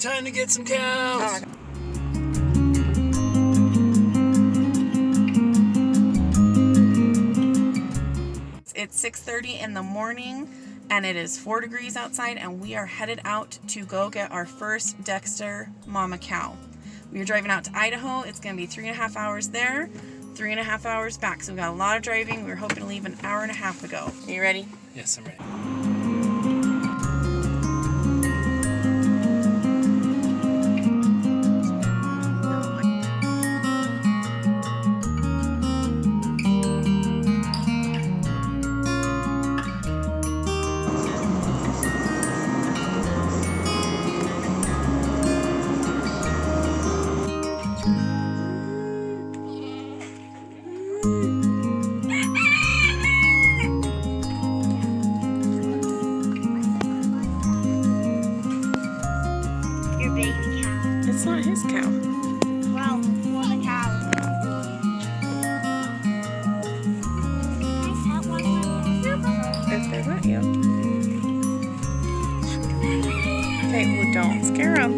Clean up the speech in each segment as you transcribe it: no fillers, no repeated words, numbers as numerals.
Time to get some cows. It's 6:30 in the morning and it is 4 degrees outside, and we are headed out to go get our first Dexter mama cow. We are driving out to Idaho. It's going to be 3.5 hours there, 3.5 hours back. So we got a lot of driving. We were hoping to leave an hour and a half ago. Are you ready? Yes, I'm ready. It's not his cow. Well, one of the cows. Can I pet one of them? If they let you. Okay, well, don't scare them.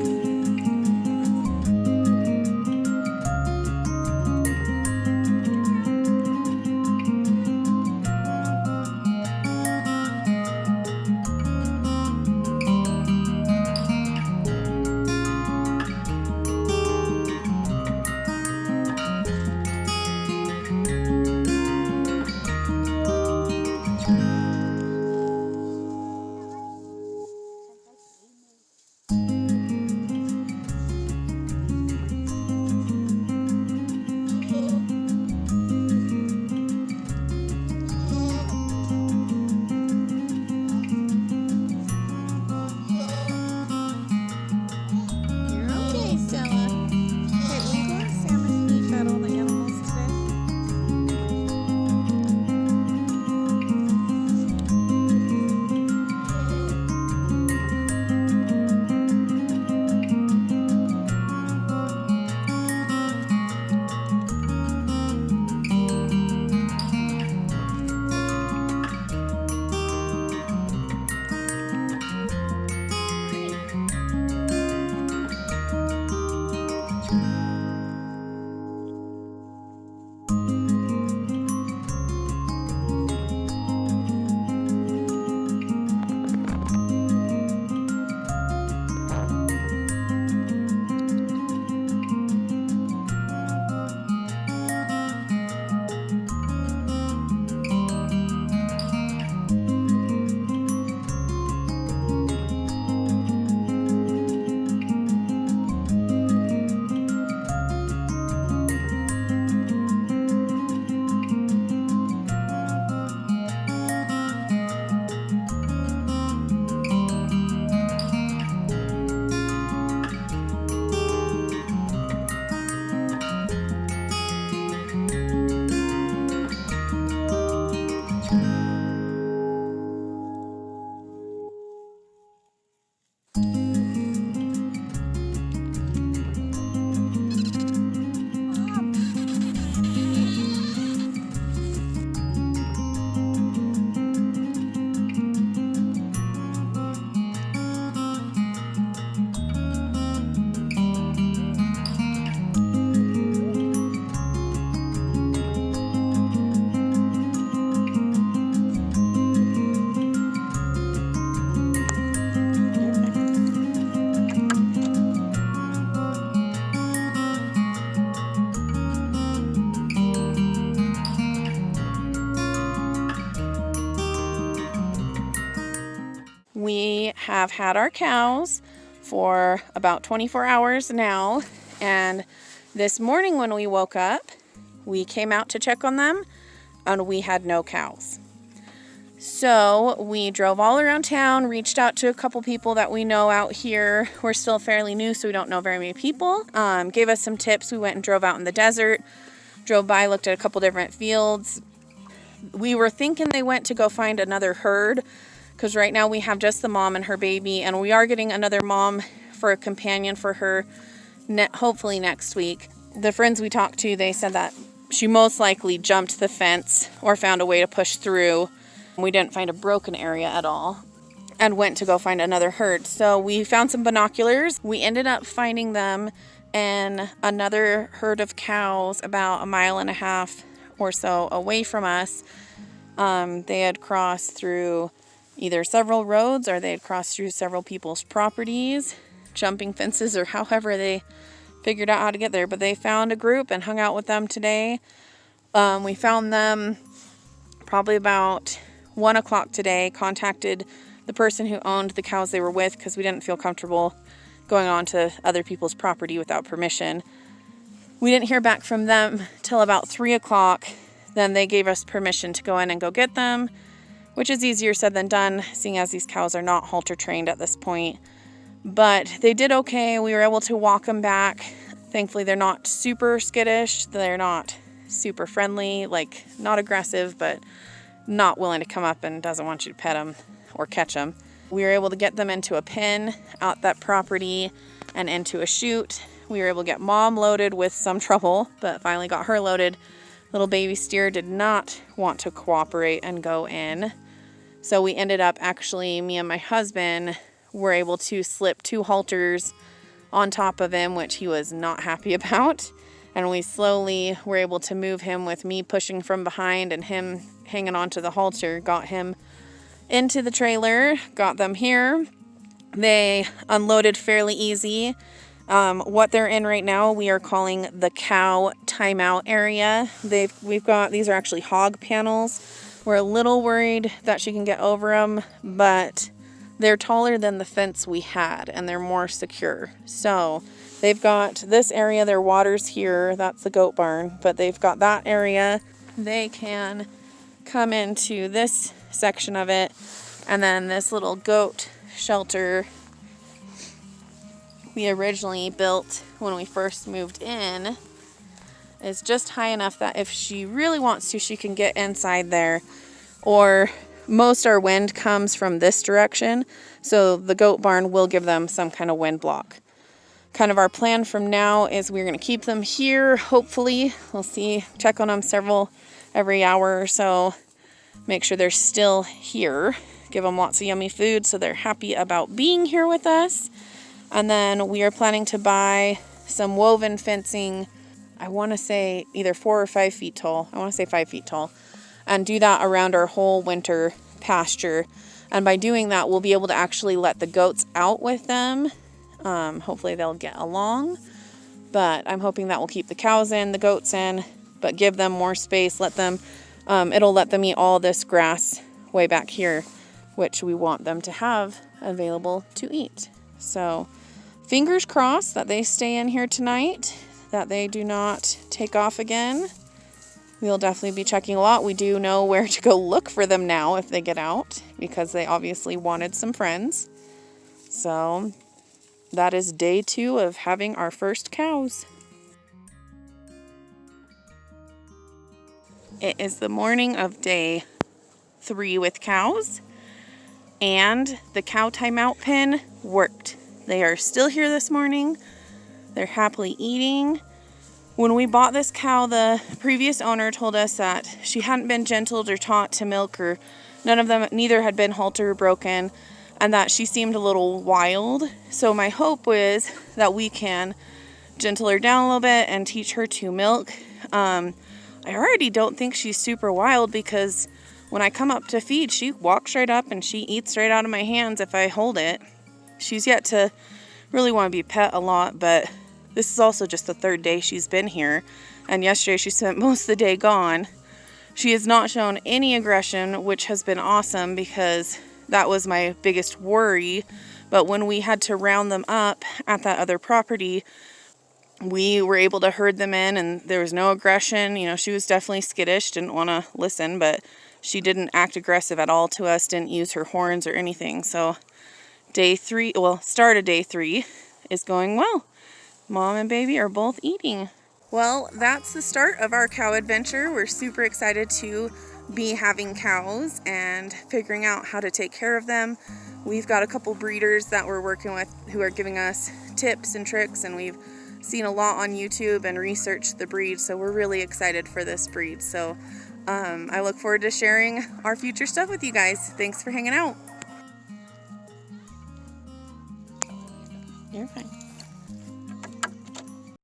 We have had our cows for about 24 hours now, and this morning when we woke up, we came out to check on them and we had no cows. So we drove all around town, reached out to a couple people that we know out here. We're still fairly new, so we don't know very many people. Gave us some tips. We went and drove out in the desert, drove by, looked at a couple different fields. We were thinking they went to go find another herd, because right now we have just the mom and her baby, and we are getting another mom for a companion for her hopefully next week. The friends we talked to, they said that she most likely jumped the fence or found a way to push through. We didn't find a broken area at all. and went to go find another herd. So we found some binoculars. We ended up finding them in another herd of cows about 1.5 miles or so away from us. They had crossed through either several roads or they had crossed through several people's properties, jumping fences, or however they figured out how to get there. But they found a group and hung out with them today. We found them probably about 1 o'clock today, contacted the person who owned the cows they were with because we didn't feel comfortable going on to other people's property without permission. We didn't hear back from them till about 3 o'clock. Then they gave us permission to go in and go get them, which is easier said than done, seeing as these cows are not halter trained at this point. But they did okay. We were able to walk them back. Thankfully, they're not super skittish. They're not super friendly, like not aggressive, but not willing to come up and doesn't want you to pet them or catch them. We were able to get them into a pen out that property and into a chute. We were able to get Mom loaded with some trouble, but finally got her loaded. Little baby steer did not want to cooperate and go in. So we ended up actually, me and my husband were able to slip 2 halters on top of him, which he was not happy about. And we slowly were able to move him with me pushing from behind and him hanging onto the halter, got him into the trailer, got them here. They unloaded fairly easy. What they're in right now, we are calling the cow timeout area. These are actually hog panels. We're a little worried that she can get over them, but they're taller than the fence we had and they're more secure. So they've got this area, their water's here, that's the goat barn, but they've got that area. They can come into this section of it, and then this little goat shelter we originally built when we first moved in is just high enough that if she really wants to, she can get inside there. Or most our wind comes from this direction, so the goat barn will give them some kind of wind block. Kind of our plan from now is we're going to keep them here, hopefully. We'll see, check on them every hour or so, make sure they're still here, give them lots of yummy food so they're happy about being here with us. And then we are planning to buy some woven fencing, I want to say either 4 or 5 feet tall. I want to say 5 feet tall. And do that around our whole winter pasture. And by doing that, we'll be able to actually let the goats out with them. Hopefully they'll get along. But I'm hoping that will keep the cows in, the goats in, but give them more space. It'll let them eat all this grass way back here, which we want them to have available to eat. So fingers crossed that they stay in here tonight, that they do not take off again. We'll definitely be checking a lot. We do know where to go look for them now if they get out, because they obviously wanted some friends. So that is day 2 of having our first cows. It is the morning of day 3 with cows. And the cow timeout pen worked. They are still here this morning. They're happily eating. When we bought this cow, the previous owner told us that she hadn't been gentled or taught to milk, or neither had been halter or broken, and that she seemed a little wild. So my hope was that we can gentle her down a little bit and teach her to milk. I already don't think she's super wild, because when I come up to feed, she walks right up and she eats right out of my hands if I hold it. She's yet to really want to be pet a lot, but this is also just the 3rd day she's been here. And yesterday she spent most of the day gone. She has not shown any aggression, which has been awesome, because that was my biggest worry. But when we had to round them up at that other property, we were able to herd them in and there was no aggression. You know, she was definitely skittish, didn't want to listen, but she didn't act aggressive at all to us, didn't use her horns or anything. So start of day 3 is going well. Mom and baby are both eating. Well, that's the start of our cow adventure. We're super excited to be having cows and figuring out how to take care of them. We've got a couple breeders that we're working with who are giving us tips and tricks, and we've seen a lot on YouTube and researched the breed, so we're really excited for this breed. So I look forward to sharing our future stuff with you guys. Thanks for hanging out. You're fine.